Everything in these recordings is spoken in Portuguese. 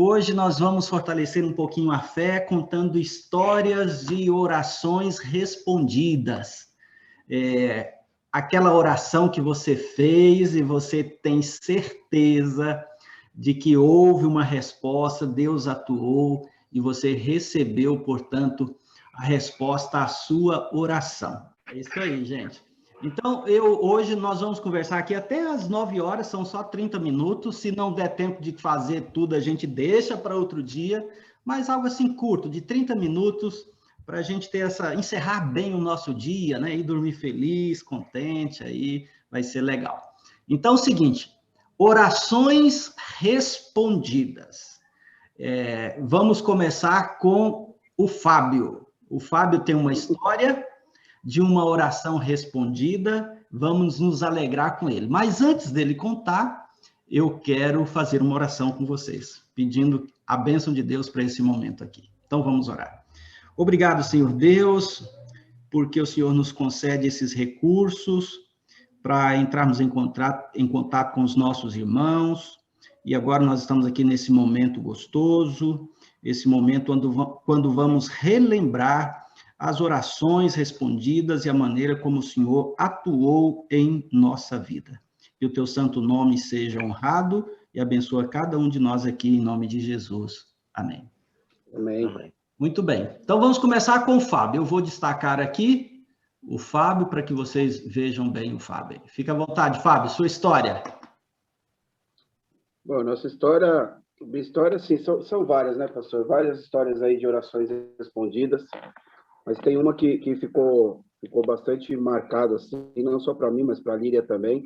Hoje nós vamos fortalecer um pouquinho a fé, contando histórias de orações respondidas. Aquela oração que você fez e você tem certeza de que houve uma resposta, Deus atuou e você recebeu, portanto, a resposta à sua oração. É isso aí, gente. Então, hoje nós vamos conversar aqui até às 9 horas, são só 30 minutos. Se não der tempo de fazer tudo, a gente deixa para outro dia, mas algo assim curto, de 30 minutos, para a gente ter encerrar bem o nosso dia, né? E dormir feliz, contente, aí vai ser legal. Então, é o seguinte, orações respondidas. Vamos começar com o Fábio. O Fábio tem uma história de uma oração respondida, vamos nos alegrar com ele. Mas antes dele contar, eu quero fazer uma oração com vocês, pedindo a bênção de Deus para esse momento aqui. Então vamos orar. Obrigado, Senhor Deus, porque o Senhor nos concede esses recursos para entrarmos em contato com os nossos irmãos, e agora nós estamos aqui nesse momento gostoso, esse momento quando vamos relembrar as orações respondidas e a maneira como o Senhor atuou em nossa vida. Que o teu santo nome seja honrado e abençoa cada um de nós aqui, em nome de Jesus. Amém. Amém. Muito bem. Então, vamos começar com o Fábio. Eu vou destacar aqui o Fábio para que vocês vejam bem o Fábio. Fica à vontade, Fábio, sua história. Bom, nossa minha história, sim, são várias, né, pastor? Várias histórias aí de orações respondidas. Mas tem uma que ficou bastante marcada, assim, não só para mim, mas para a Líria também.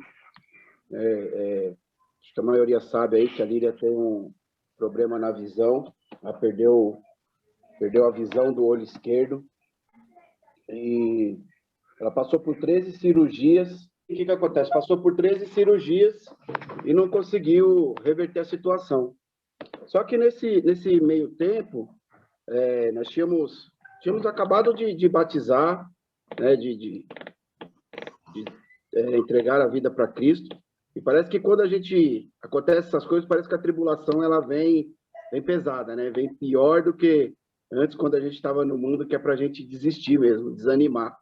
Acho que a maioria sabe aí que a Líria tem um problema na visão. Ela perdeu a visão do olho esquerdo. E ela passou por 13 cirurgias. O que acontece? Passou por 13 cirurgias e não conseguiu reverter a situação. Só que nesse meio tempo, nós tínhamos acabado de batizar, né, de entregar a vida para Cristo, e parece que quando acontece essas coisas, parece que a tribulação ela vem pesada, né? Vem pior do que antes, quando a gente estava no mundo, que é para a gente desistir mesmo, desanimar.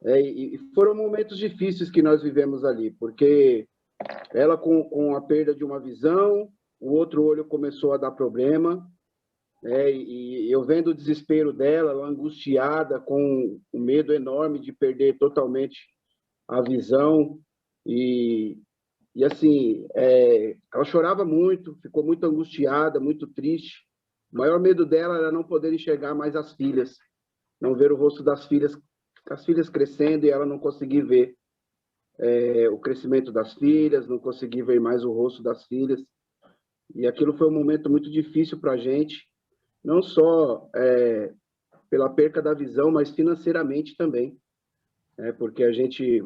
E foram momentos difíceis que nós vivemos ali, porque ela com a perda de uma visão, o outro olho começou a dar problema, e eu vendo o desespero dela, ela angustiada, com um medo enorme de perder totalmente a visão, e assim, ela chorava muito, ficou muito angustiada, muito triste. O maior medo dela era não poder enxergar mais as filhas, não ver o rosto das filhas, as filhas crescendo, e ela não conseguir ver o crescimento das filhas, não conseguir ver mais o rosto das filhas. E aquilo foi um momento muito difícil para a gente, não só pela perca da visão, mas financeiramente também, porque a gente,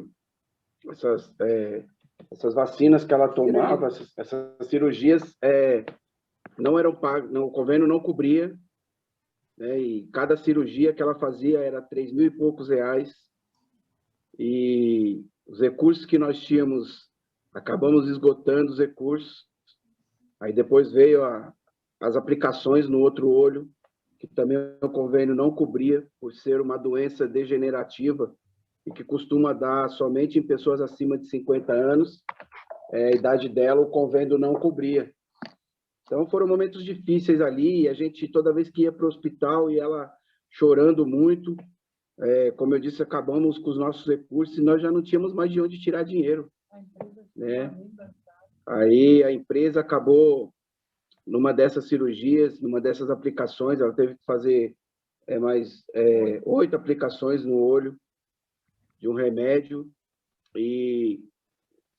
essas vacinas que ela tomava, essas cirurgias não eram pagas, o convênio não cobria, né, e cada cirurgia que ela fazia era 3 mil e poucos reais, e os recursos que nós tínhamos, acabamos esgotando os recursos. Aí depois veio as aplicações no outro olho, que também o convênio não cobria, por ser uma doença degenerativa, e que costuma dar somente em pessoas acima de 50 anos, a idade dela, o convênio não cobria. Então, foram momentos difíceis ali, e a gente, toda vez que ia para o hospital, e ela chorando muito, como eu disse, acabamos com os nossos recursos, e nós já não tínhamos mais de onde tirar dinheiro, né? Aí a empresa acabou, numa dessas cirurgias, numa dessas aplicações, ela teve que fazer mais 8 aplicações no olho de um remédio, e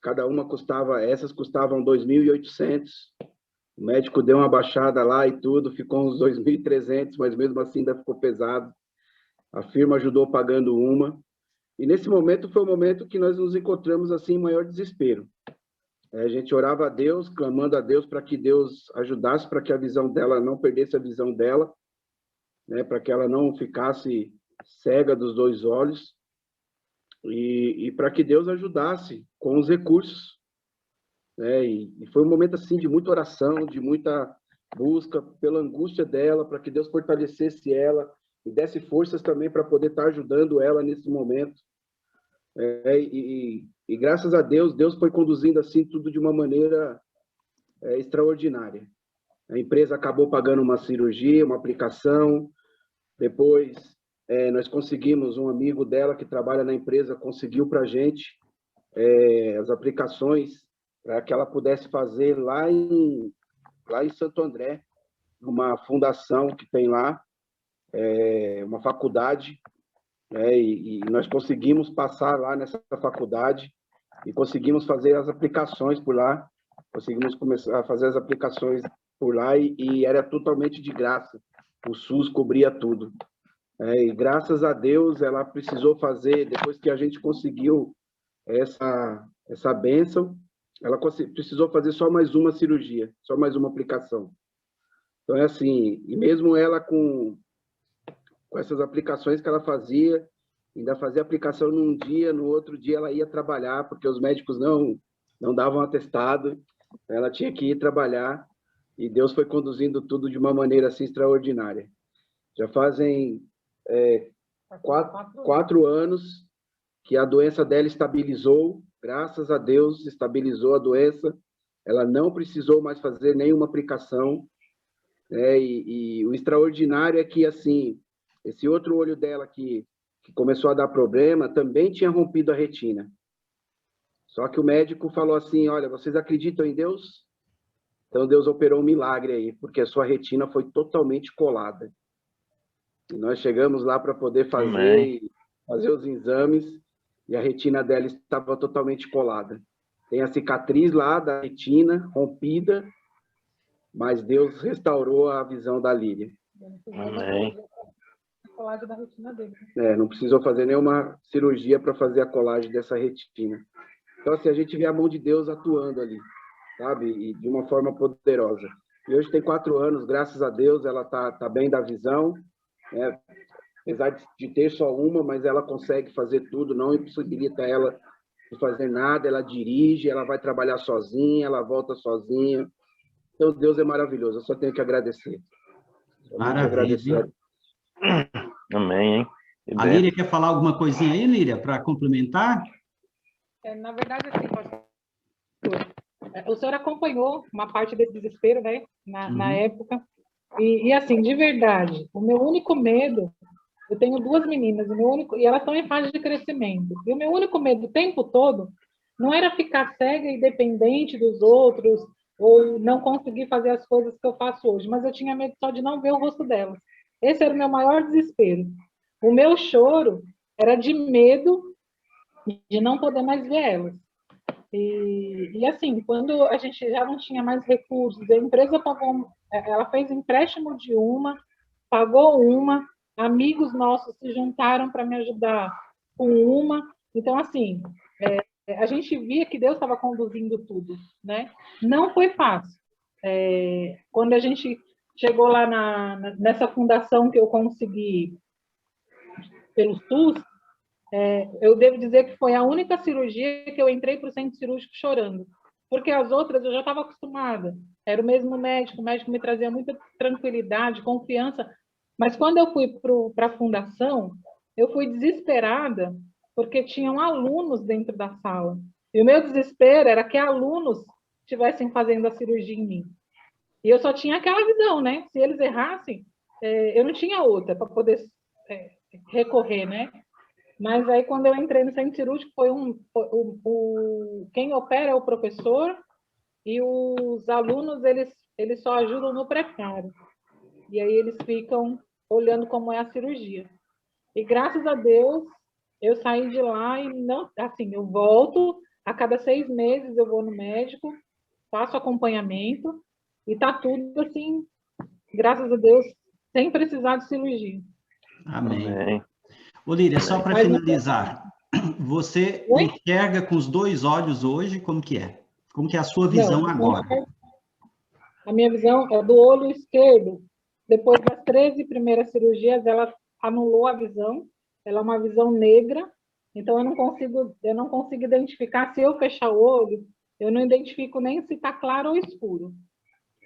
cada uma essas custavam 2.800. O médico deu uma baixada lá e tudo, ficou uns 2.300, mas mesmo assim ainda ficou pesado. A firma ajudou pagando uma. E nesse momento foi o momento que nós nos encontramos assim em maior desespero. A gente orava a Deus, clamando a Deus para que Deus ajudasse, para que a visão dela não perdesse a visão dela, né, para que ela não ficasse cega dos 2 olhos, e para que Deus ajudasse com os recursos, né? E foi um momento assim de muita oração, de muita busca, pela angústia dela, para que Deus fortalecesse ela e desse forças também para poder estar ajudando ela nesse momento. E graças a Deus, Deus foi conduzindo assim tudo de uma maneira extraordinária. A empresa acabou pagando uma cirurgia, uma aplicação. Depois, nós conseguimos, um amigo dela que trabalha na empresa conseguiu para a gente as aplicações para que ela pudesse fazer lá em Santo André, uma fundação que tem lá, uma faculdade, e nós conseguimos passar lá nessa faculdade e conseguimos fazer as aplicações por lá, conseguimos começar a fazer as aplicações por lá e era totalmente de graça, o SUS cobria tudo. E graças a Deus ela precisou fazer, depois que a gente conseguiu essa bênção, ela precisou fazer só mais uma cirurgia, só mais uma aplicação. Então é assim, e mesmo ela com essas aplicações que ela fazia, ainda fazia aplicação num dia, no outro dia ela ia trabalhar, porque os médicos não davam atestado, ela tinha que ir trabalhar, e Deus foi conduzindo tudo de uma maneira assim extraordinária. Já fazem 4 anos que a doença dela estabilizou, graças a Deus, estabilizou a doença, ela não precisou mais fazer nenhuma aplicação, e o extraordinário é que, assim, esse outro olho dela que começou a dar problema, também tinha rompido a retina. Só que o médico falou assim, olha, vocês acreditam em Deus? Então Deus operou um milagre aí, porque a sua retina foi totalmente colada. E nós chegamos lá para poder fazer os exames, e a retina dela estava totalmente colada. Tem a cicatriz lá da retina, rompida, mas Deus restaurou a visão da Lília. Amém. Colagem da retina dele. Não precisou fazer nenhuma cirurgia para fazer a colagem dessa retina. Então, assim, a gente vê a mão de Deus atuando ali, sabe? E de uma forma poderosa. E hoje tem 4 anos, graças a Deus, ela tá bem da visão, né? Apesar de ter só uma, mas ela consegue fazer tudo, não impossibilita ela de fazer nada, ela dirige, ela vai trabalhar sozinha, ela volta sozinha. Então, Deus é maravilhoso, eu só tenho que agradecer. Maravilha. Amém, hein? A Líria quer falar alguma coisinha aí, Líria, para complementar? Na verdade, assim, pastor, o senhor acompanhou uma parte desse desespero, né, na época, e assim, de verdade, o meu único medo, eu tenho 2 meninas, e elas estão em fase de crescimento, e o meu único medo o tempo todo não era ficar cega e dependente dos outros, ou não conseguir fazer as coisas que eu faço hoje, mas eu tinha medo só de não ver o rosto delas. Esse era o meu maior desespero. O meu choro era de medo de não poder mais ver elas. E assim, quando a gente já não tinha mais recursos, a empresa pagou, ela fez empréstimo de uma, pagou uma, amigos nossos se juntaram para me ajudar com uma. Então, assim, a gente via que Deus estava conduzindo tudo, né? Não foi fácil. Quando a gente chegou lá nessa fundação que eu consegui pelo SUS, eu devo dizer que foi a única cirurgia que eu entrei para o centro cirúrgico chorando, porque as outras eu já estava acostumada, era o mesmo médico, o médico me trazia muita tranquilidade, confiança, mas quando eu fui para a fundação, eu fui desesperada, porque tinham alunos dentro da sala, e o meu desespero era que alunos estivessem fazendo a cirurgia em mim, e eu só tinha aquela visão, né? Se eles errassem, eu não tinha outra para poder recorrer, né? Mas aí, quando eu entrei no centro cirúrgico, quem opera é o professor e os alunos, eles só ajudam no preparo. E aí eles ficam olhando como é a cirurgia. E graças a Deus, eu saí de lá e não, assim, eu volto, a cada 6 meses eu vou no médico, faço acompanhamento e tá tudo assim, graças a Deus, sem precisar de cirurgia. Amém. Ô, Líria, só para finalizar, você enxerga com os 2 olhos hoje, como que é? Como que é a sua visão agora? A minha visão é do olho esquerdo. Depois das 13 primeiras cirurgias, ela anulou a visão. Ela é uma visão negra, então eu não consigo identificar. Se eu fechar o olho, eu não identifico nem se está claro ou escuro.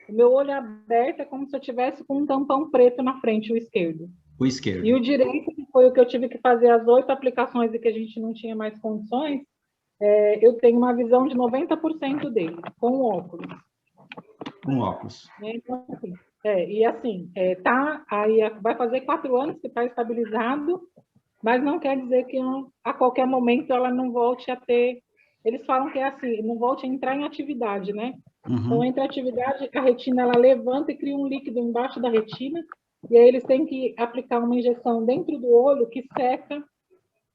O meu olho aberto é como se eu tivesse com um tampão preto na frente, o esquerdo. O esquerdo. E o direito, que foi o que eu tive que fazer as 8 aplicações e que a gente não tinha mais condições, eu tenho uma visão de 90% dele, com óculos. Com óculos. Então, assim, e assim, aí vai fazer 4 anos que está estabilizado, mas não quer dizer que a qualquer momento ela não volte a ter. Eles falam que é assim, não volte a entrar em atividade, né? Uhum. Então, entre a atividade, a retina ela levanta e cria um líquido embaixo da retina, e aí eles têm que aplicar uma injeção dentro do olho que seca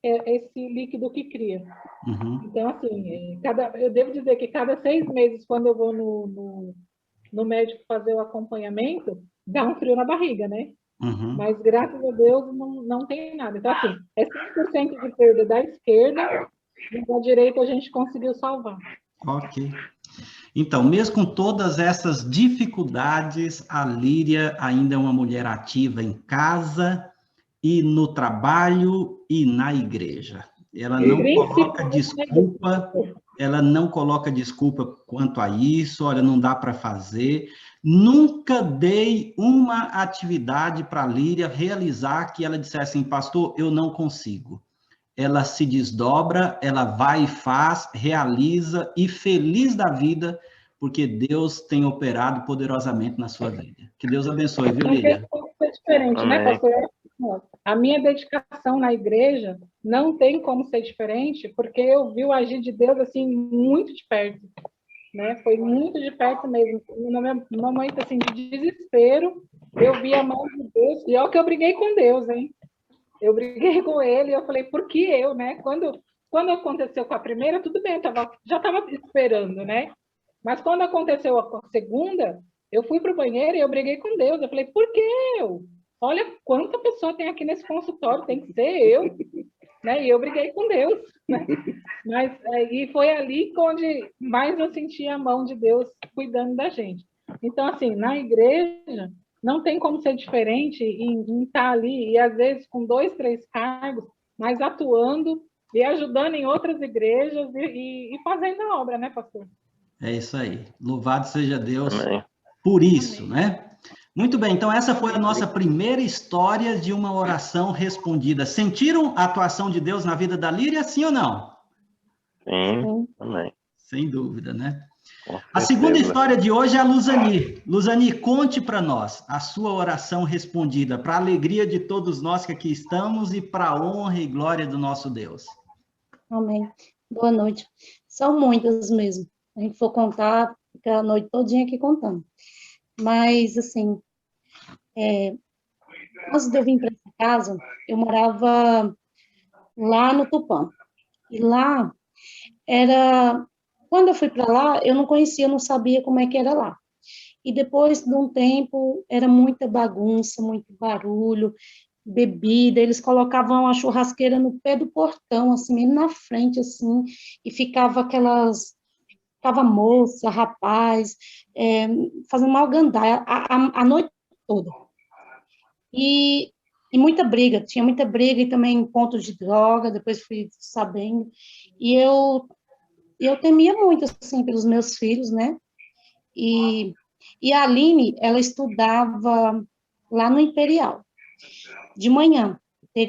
esse líquido que cria. Uhum. Então, assim, eu devo dizer que cada 6 meses, quando eu vou no médico fazer o acompanhamento, dá um frio na barriga, né? Uhum. Mas, graças a Deus, não tem nada. Então, assim, é 100% de perda da esquerda, e da direita a gente conseguiu salvar. Ok. Então, mesmo com todas essas dificuldades, a Líria ainda é uma mulher ativa em casa e no trabalho e na igreja. Ela não coloca desculpa quanto a isso, olha, não dá para fazer. Nunca dei uma atividade para a Líria realizar que ela dissesse assim, pastor, eu não consigo. Ela se desdobra, ela vai e faz, realiza, e feliz da vida, porque Deus tem operado poderosamente na sua vida. Que Deus abençoe, viu, Lília? Não tem como ser diferente, né, pastor? A minha dedicação na igreja não tem como ser diferente, porque eu vi o agir de Deus, assim, muito de perto, né? Foi muito de perto mesmo. No momento, assim, de desespero, eu vi a mão de Deus, e olha que eu briguei com Deus, hein? Eu briguei com ele e eu falei, por que eu, né? Quando aconteceu com a primeira, tudo bem, já estava esperando, né? Mas quando aconteceu a segunda, eu fui para o banheiro e eu briguei com Deus. Eu falei, por que eu? Olha quanta pessoa tem aqui nesse consultório, tem que ser eu. Né? E eu briguei com Deus. Né? E foi ali onde mais eu senti a mão de Deus cuidando da gente. Então, assim, na igreja, não tem como ser diferente em estar ali, e às vezes com 2, 3 cargos, mas atuando e ajudando em outras igrejas e fazendo a obra, né, pastor? É isso aí. Louvado seja Deus Amém. por isso, né? Muito bem, então essa foi a nossa primeira história de uma oração respondida. Sentiram a atuação de Deus na vida da Líria, sim ou não? Sim, amém. Sem dúvida, né? Com A segunda certeza. história de hoje é a Luzani. Luzani, conte para nós a sua oração respondida, para a alegria de todos nós que aqui estamos e para a honra e glória do nosso Deus. Amém. Boa noite. São muitas mesmo. A gente for contar, fica a noite todinha aqui contando. Mas, assim, antes de eu vir para essa casa, eu morava lá no Tupã. E lá era... Quando eu fui para lá, eu não conhecia, não sabia como é que era lá. E depois de um tempo, era muita bagunça, muito barulho, bebida, eles colocavam a churrasqueira no pé do portão, assim, mesmo na frente, assim, e ficava moça, rapaz, fazendo mal gandaia a noite toda. E muita briga, tinha muita briga e também ponto de droga, depois fui sabendo. E eu temia muito, assim, pelos meus filhos, né? E a Aline, ela estudava lá no Imperial. De manhã,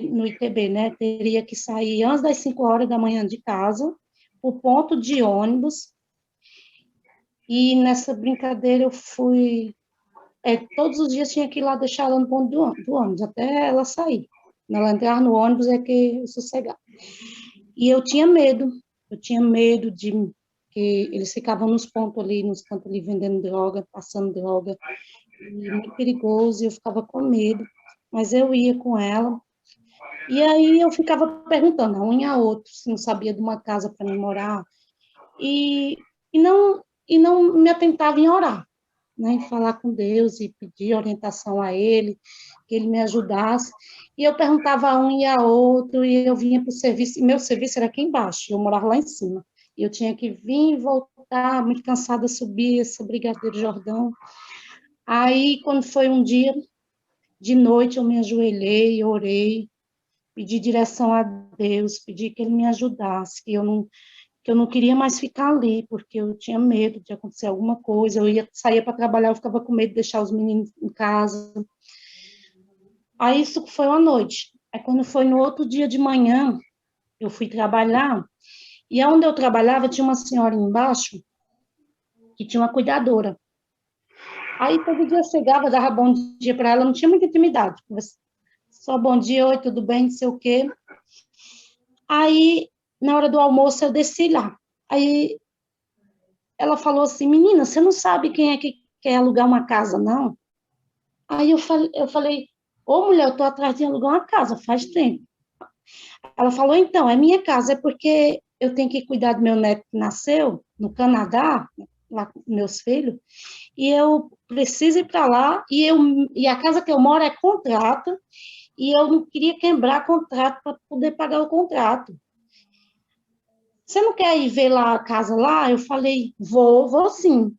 no ITB, né? Teria que sair antes das 5 horas da manhã de casa, o ponto de ônibus. E nessa brincadeira eu fui... todos os dias tinha que ir lá deixar ela no ponto do ônibus, até ela sair. Quando ela entrar no ônibus é que eu sossegava. E eu tinha medo de que eles ficavam nos pontos ali vendendo droga, passando droga, e muito perigoso, e eu ficava com medo, mas eu ia com ela, e aí eu ficava perguntando a um e a outro, se não sabia de uma casa para me morar, e não me atentava em orar, né, em falar com Deus e pedir orientação a Ele, que Ele me ajudasse. E eu perguntava a um e a outro, e eu vinha para o serviço, e meu serviço era aqui embaixo, eu morava lá em cima. E eu tinha que vir e voltar, muito cansada, subir esse Brigadeiro Jordão. Aí, quando foi um dia, de noite, eu me ajoelhei, orei, pedi direção a Deus, pedi que Ele me ajudasse, que que eu não queria mais ficar ali, porque eu tinha medo de acontecer alguma coisa, saía para trabalhar, eu ficava com medo de deixar os meninos em casa. Aí isso foi uma noite. Aí quando foi no outro dia de manhã, eu fui trabalhar, e onde eu trabalhava tinha uma senhora embaixo, que tinha uma cuidadora. Aí todo dia eu chegava, dava bom dia para ela, não tinha muita intimidade, só bom dia, oi, tudo bem, não sei o quê. Aí, na hora do almoço, eu desci lá. Aí ela falou assim, menina, você não sabe quem é que quer alugar uma casa, não? Aí eu falei, ô mulher, eu estou atrás de alugar uma casa, faz tempo. Ela falou, então, é minha casa, é porque eu tenho que cuidar do meu neto que nasceu no Canadá, lá com meus filhos, e eu preciso ir para lá, e a casa que eu moro é contrato, e eu não queria quebrar contrato para poder pagar o contrato. Você não quer ir ver lá a casa lá? Eu falei, vou sim.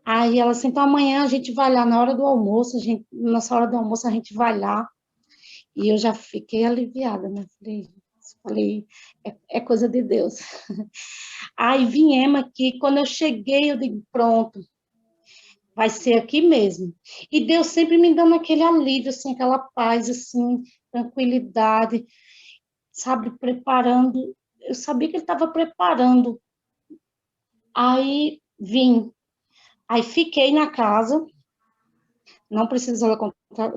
Aí ela assim, então amanhã a gente vai lá na hora do almoço, nessa hora do almoço a gente vai lá. E eu já fiquei aliviada, né? Falei é coisa de Deus. Aí viemos aqui, quando eu cheguei, eu digo, pronto, vai ser aqui mesmo. E Deus sempre me dando aquele alívio, assim, aquela paz, assim, tranquilidade, sabe, preparando. Eu sabia que Ele estava preparando. Aí vim. Aí fiquei na casa, não precisou ela contar,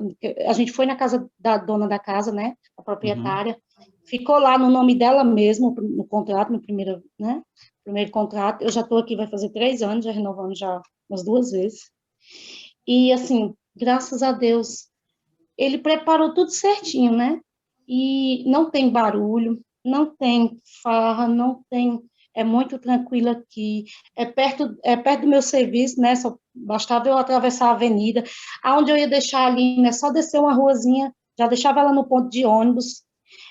a gente foi na casa da dona da casa, né, a proprietária, ficou lá no nome dela mesmo, no contrato, no primeiro, né, primeiro contrato, eu já estou aqui, vai fazer 3 anos, já renovando já umas 2 vezes, e assim, graças a Deus, ele preparou tudo certinho, né, e não tem barulho, não tem farra, não tem, é muito tranquilo aqui, é perto do meu serviço, né, só bastava eu atravessar a avenida, aonde eu ia deixar ali, né, só descer uma ruazinha, já deixava ela no ponto de ônibus,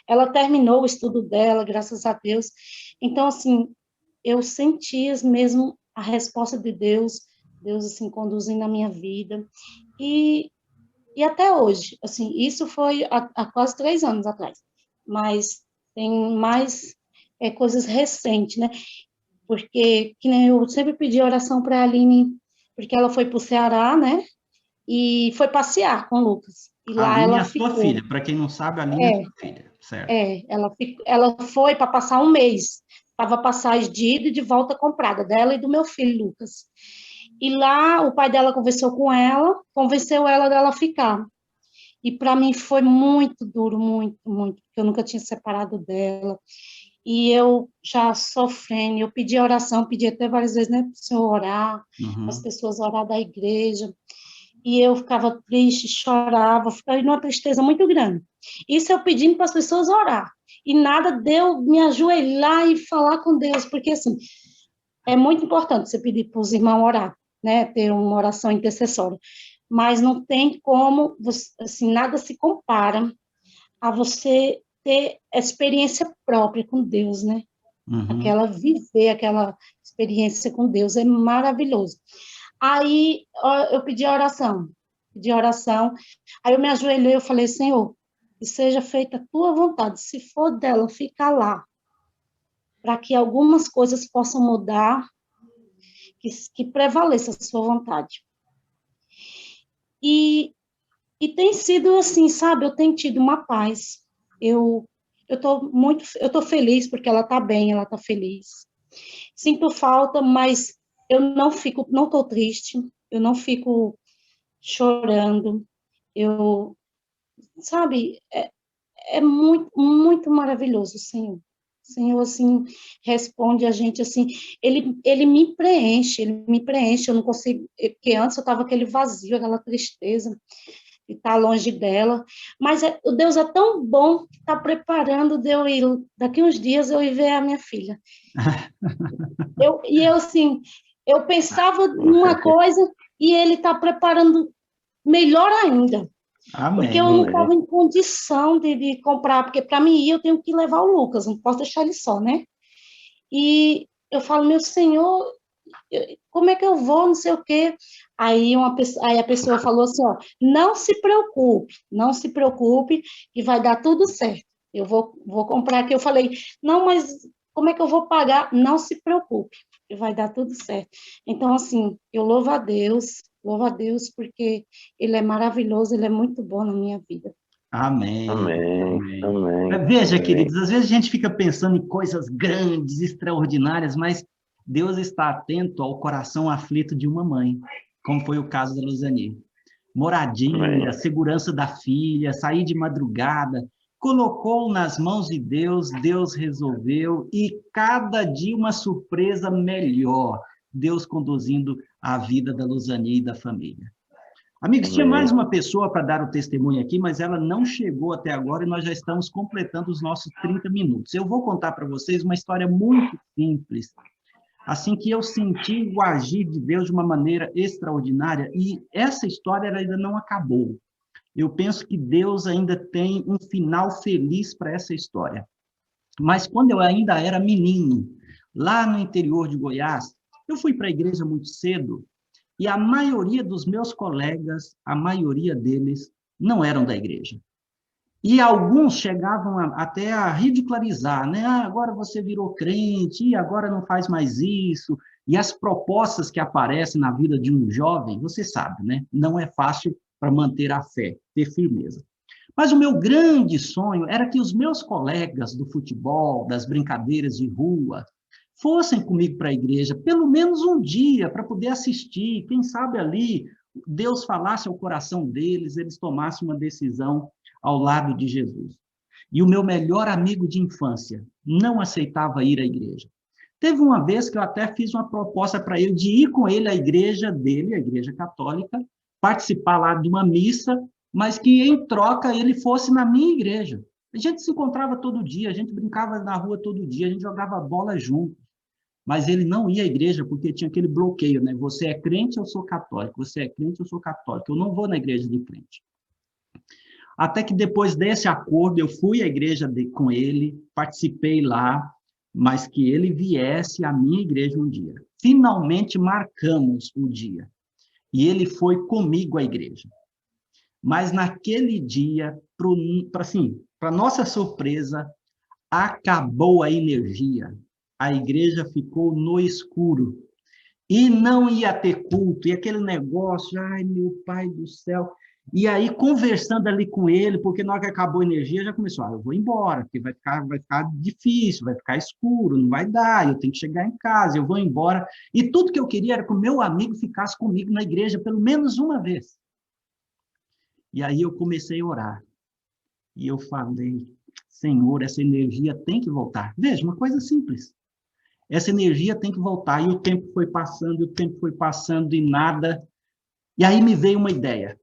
ela terminou o estudo dela, graças a Deus, então, assim, eu senti mesmo a resposta de Deus, Deus, assim, conduzindo a minha vida, e até hoje, assim, isso foi há quase 3 anos atrás, mas tem mais coisas recentes, né? Porque que nem eu sempre pedi oração para a Aline, porque ela foi para o Ceará, né? E foi passear com o Lucas. E A lá Aline é ela a sua ficou. filha. Para quem não sabe, a Aline é a sua filha, certo? Ela foi para passar um mês. Estava passagem de ida e de volta comprada, dela e do meu filho, Lucas. E lá o pai dela conversou com ela, convenceu ela dela ficar. E para mim foi muito duro, muito, muito, porque eu nunca tinha separado dela. E eu já sofrendo, eu pedi oração, pedi até várias vezes, né, para o Senhor orar, para as pessoas orar da igreja. E eu ficava triste, chorava, ficava numa tristeza muito grande. Isso eu pedindo para as pessoas orar. E nada deu me ajoelhar e falar com Deus, porque assim, é muito importante você pedir para os irmãos orar, né, ter uma oração intercessória. Mas não tem como, assim, nada se compara a você ter experiência própria com Deus, né? Viver aquela experiência com Deus é maravilhoso. Aí eu pedi oração, aí eu me ajoelhei, eu falei, Senhor, que seja feita a tua vontade, se for dela, fica lá, para que algumas coisas possam mudar, que prevaleça a sua vontade. E tem sido assim, sabe? Eu tenho tido uma paz. Eu tô feliz porque ela tá bem, ela tá feliz. Sinto falta, mas eu não tô triste, eu não fico chorando. Sabe? É muito, muito maravilhoso, Senhor. O Senhor, assim, responde a gente, assim, ele me preenche, eu não consigo, porque antes eu estava aquele vazio, aquela tristeza, de estar longe dela, mas o Deus é tão bom que está preparando de eu ir, daqui uns dias eu ir ver a minha filha. Assim, eu pensava numa coisa e ele está preparando melhor ainda. Amém. Porque eu não estava em condição de comprar, porque para mim ir eu tenho que levar o Lucas, não posso deixar ele só, né? E eu falo, meu Senhor, como é que eu vou, não sei o quê. Aí a pessoa falou assim, ó, não se preocupe, que vai dar tudo certo. Eu vou comprar aqui. Eu falei, não, mas como é que eu vou pagar? Não se preocupe, vai dar tudo certo. Então, assim, eu louvo a Deus, porque Ele é maravilhoso, Ele é muito bom na minha vida. Amém. Amém. Amém. Veja, Amém. queridos, às vezes a gente fica pensando em coisas grandes, extraordinárias, mas Deus está atento ao coração aflito de uma mãe, como foi o caso da Luzani. Moradia, Amém. segurança da filha, sair de madrugada, colocou nas mãos de Deus, Deus resolveu, e cada dia uma surpresa melhor, Deus conduzindo a vida da Luzani e da família. Amigos, tinha mais uma pessoa para dar o testemunho aqui, mas ela não chegou até agora e nós já estamos completando os nossos 30 minutos. Eu vou contar para vocês uma história muito simples, assim que eu senti o agir de Deus de uma maneira extraordinária, e essa história ainda não acabou. Eu penso que Deus ainda tem um final feliz para essa história. Mas quando eu ainda era menino, lá no interior de Goiás, eu fui para a igreja muito cedo, e a maioria dos meus colegas, a maioria deles, não eram da igreja. E alguns chegavam até a ridicularizar, né? Ah, agora você virou crente, e agora não faz mais isso. E as propostas que aparecem na vida de um jovem, você sabe, né? Não é fácil para manter a fé, ter firmeza. Mas o meu grande sonho era que os meus colegas do futebol, das brincadeiras de rua, fossem comigo para a igreja, pelo menos um dia, para poder assistir. Quem sabe ali, Deus falasse ao coração deles, eles tomassem uma decisão ao lado de Jesus. E o meu melhor amigo de infância não aceitava ir à igreja. Teve uma vez que eu até fiz uma proposta para ele de ir com ele à igreja dele, a igreja católica, participar lá de uma missa, mas que em troca ele fosse na minha igreja. A gente se encontrava todo dia, a gente brincava na rua todo dia, a gente jogava bola junto. Mas ele não ia à igreja porque tinha aquele bloqueio, né? Você é crente, eu sou católico. Você é crente, eu sou católico. Eu não vou na igreja de crente. Até que depois desse acordo, eu fui à igreja com ele, participei lá, mas que ele viesse à minha igreja um dia. Finalmente marcamos o dia. E ele foi comigo à igreja. Mas naquele dia, para nossa surpresa, acabou a energia. A igreja ficou no escuro. E não ia ter culto. E aquele negócio, ai, meu pai do céu. E aí, conversando ali com ele, porque na hora que acabou a energia, já começou, eu vou embora, porque vai ficar difícil, vai ficar escuro, não vai dar, eu tenho que chegar em casa, eu vou embora. E tudo que eu queria era que o meu amigo ficasse comigo na igreja pelo menos uma vez. E aí eu comecei a orar. E eu falei, Senhor, essa energia tem que voltar. Veja, uma coisa simples. Essa energia tem que voltar. E o tempo foi passando e nada. E aí me veio uma ideia.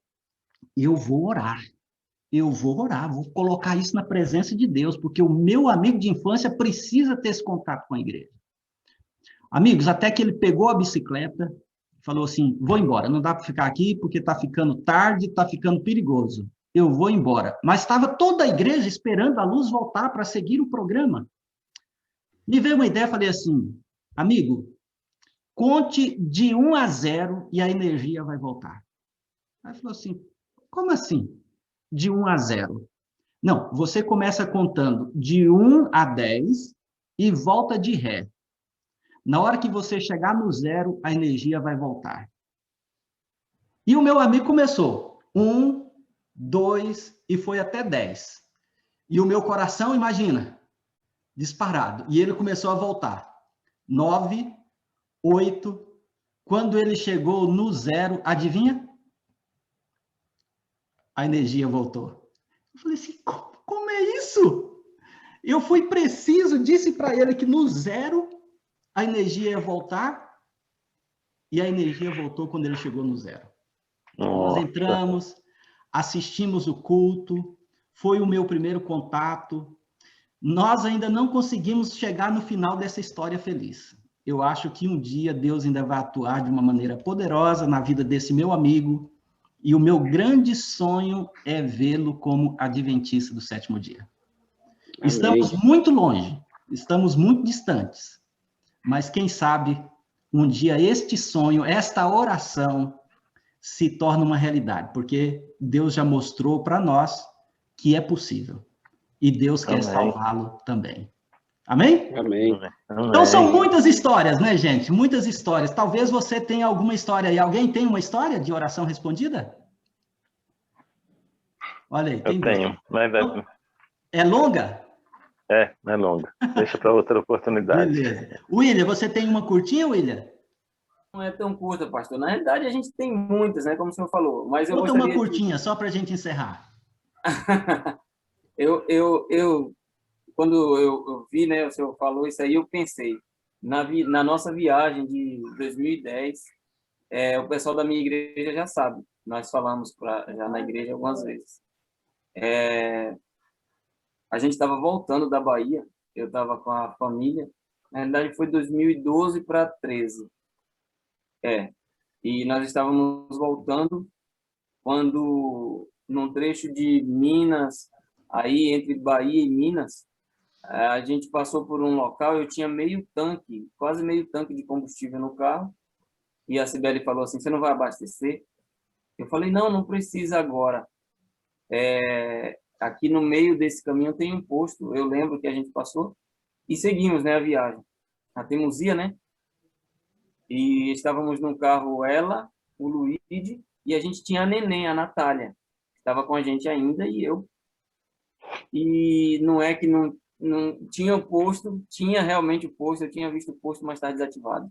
Eu vou orar, vou colocar isso na presença de Deus, porque o meu amigo de infância precisa ter esse contato com a igreja. Amigos, até que ele pegou a bicicleta, falou assim, vou embora, não dá para ficar aqui porque está ficando tarde, está ficando perigoso. Eu vou embora. Mas estava toda a igreja esperando a luz voltar para seguir o programa. Me veio uma ideia, falei assim, amigo, conte de 1 a 0 e a energia vai voltar. Aí ele falou assim, como assim? De 1 a 0? Não, você começa contando de 1 a 10 e volta de ré. Na hora que você chegar no 0, a energia vai voltar. E o meu amigo começou. 1, 2 e foi até 10. E o meu coração, imagina, disparado. E ele começou a voltar. 9, 8. Quando ele chegou no 0, adivinha? A energia voltou. Eu falei assim, como é isso? Eu fui preciso, disse para ele que no 0 a energia ia voltar, e a energia voltou quando ele chegou no 0. Nós entramos, assistimos o culto, foi o meu primeiro contato. Nós ainda não conseguimos chegar no final dessa história feliz. Eu acho que um dia Deus ainda vai atuar de uma maneira poderosa na vida desse meu amigo, e o meu grande sonho é vê-lo como adventista do 7º dia. Amém. Estamos muito longe, estamos muito distantes, mas quem sabe um dia este sonho, esta oração se torna uma realidade, porque Deus já mostrou para nós que é possível, e Deus quer salvá-lo também. Amém? Amém. Então, são muitas histórias, né, gente? Muitas histórias. Talvez você tenha alguma história aí. Alguém tem uma história de oração respondida? Olha aí, tem Eu tenho, mas é longa? é longa. Deixa para outra oportunidade. Beleza. William, você tem uma curtinha, William? Não é tão curta, pastor. Na realidade, a gente tem muitas, né? Como o senhor falou. Mas eu Conta uma gostaria curtinha, só para a gente encerrar. Quando eu vi, né? O senhor falou isso aí, eu pensei na nossa viagem de 2010. O pessoal da minha igreja já sabe. Nós falamos já na igreja algumas vezes. A gente estava voltando da Bahia. Eu estava com a família. Na realidade, foi 2012 para 13. E nós estávamos voltando quando, num trecho de Minas, aí entre Bahia e Minas, a gente passou por um local, eu tinha meio tanque, quase meio tanque de combustível no carro, e a Cibele falou assim, você não vai abastecer? Eu falei, não precisa agora. Aqui no meio desse caminho tem um posto, eu lembro que a gente passou, e seguimos, né, a viagem. A teimosia, né? E estávamos num carro, ela, o Luigi, e a gente tinha a neném, a Natália. Estava com a gente ainda, e eu. E não é que não tinha o posto, tinha realmente o posto, eu tinha visto o posto, mas está desativado.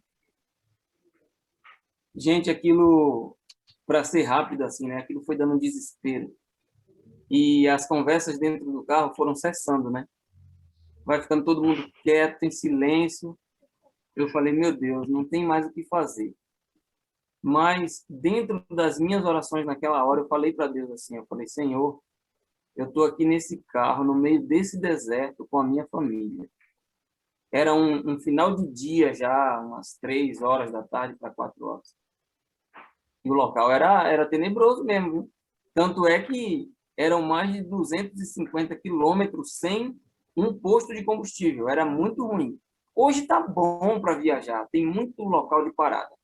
Gente, aquilo, para ser rápido assim, né? Aquilo foi dando um desespero. E as conversas dentro do carro foram cessando, né? Vai ficando todo mundo quieto, em silêncio. Eu falei, meu Deus, não tem mais o que fazer. Mas dentro das minhas orações naquela hora, eu falei para Deus assim, eu falei, Senhor, eu estou aqui nesse carro, no meio desse deserto, com a minha família. Era um final de dia já, umas 3 horas da tarde para 4 horas. E o local era tenebroso mesmo, viu? Tanto é que eram mais de 250 quilômetros sem um posto de combustível. Era muito ruim. Hoje está bom para viajar, tem muito local de parada.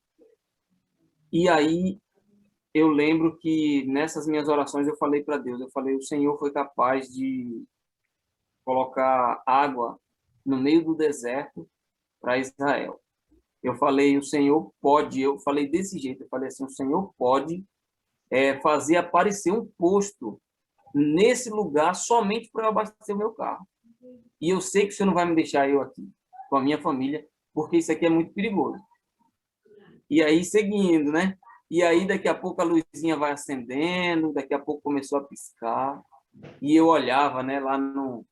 E aí eu lembro que nessas minhas orações eu falei para Deus, eu falei, o Senhor foi capaz de colocar água no meio do deserto para Israel. Eu falei, o Senhor pode, eu falei desse jeito, eu falei assim, o Senhor pode fazer aparecer um posto nesse lugar somente para eu abastecer o meu carro. E eu sei que o Senhor não vai me deixar eu aqui com a minha família, porque isso aqui é muito perigoso. E aí, seguindo, né? E aí, daqui a pouco, a luzinha vai acendendo, daqui a pouco começou a piscar, e eu olhava, né, lá no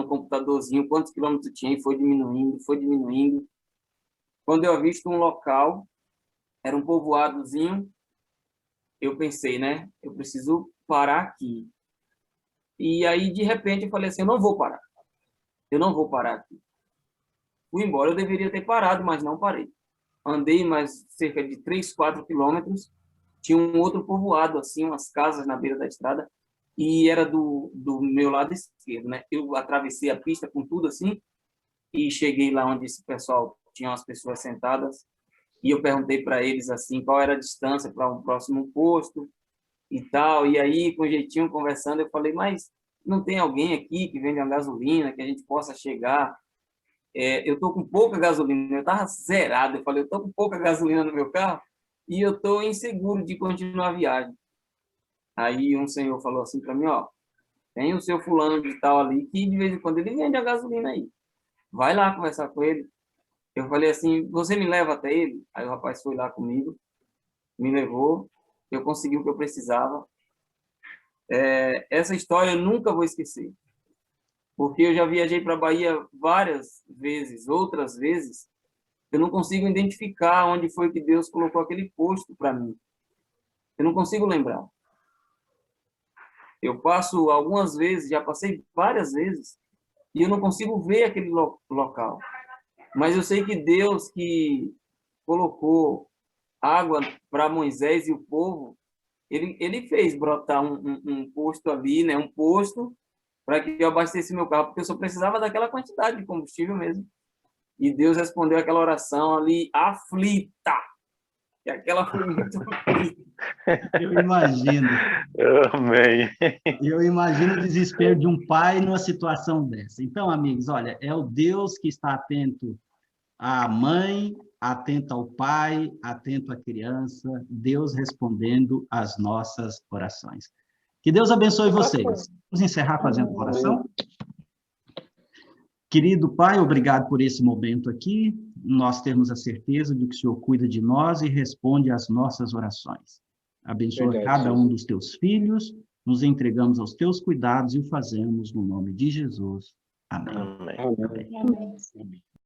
computadorzinho, quantos quilômetros tinha, e foi diminuindo, foi diminuindo. Quando eu avisto um local, era um povoadozinho, eu pensei, né, eu preciso parar aqui. E aí, de repente, eu falei assim, eu não vou parar aqui. Fui embora, eu deveria ter parado, mas não parei. Andei mais cerca de 3, 4 quilômetros, tinha um outro povoado, assim, umas casas na beira da estrada, e era do meu lado esquerdo, né? Eu atravessei a pista com tudo assim, e cheguei lá onde esse pessoal, tinha umas pessoas sentadas, e eu perguntei para eles, assim, qual era a distância para um próximo posto e tal, e aí, com jeitinho, conversando, eu falei, mas não tem alguém aqui que vende uma gasolina, que a gente possa chegar? Eu estou com pouca gasolina, eu estava zerado, eu falei, eu estou com pouca gasolina no meu carro e eu estou inseguro de continuar a viagem. Aí um senhor falou assim para mim, ó, tem o seu fulano de tal ali, que de vez em quando ele vende a gasolina aí, vai lá conversar com ele. Eu falei assim, você me leva até ele? Aí o rapaz foi lá comigo, me levou, eu consegui o que eu precisava. Essa história eu nunca vou esquecer. Porque eu já viajei para a Bahia várias vezes, outras vezes, eu não consigo identificar onde foi que Deus colocou aquele posto para mim. Eu não consigo lembrar. Eu passo algumas vezes, já passei várias vezes, e eu não consigo ver aquele local. Mas eu sei que Deus que colocou água para Moisés e o povo, ele fez brotar um posto ali, né? Um posto para que eu abastecesse meu carro, porque eu só precisava daquela quantidade de combustível mesmo. E Deus respondeu aquela oração ali aflita. que aquela foi muito... Eu imagino. Amém. Eu imagino o desespero de um pai numa situação dessa. Então, amigos, olha, é o Deus que está atento à mãe, atento ao pai, atento à criança, Deus respondendo às nossas orações. Que Deus abençoe vocês. Vamos encerrar fazendo oração? Querido Pai, obrigado por esse momento aqui. Nós temos a certeza de que o Senhor cuida de nós e responde às nossas orações. Abençoa Verdade, cada um Jesus. dos teus filhos, nos entregamos aos teus cuidados e o fazemos no nome de Jesus. Amém. Amém. Amém. Amém. Amém.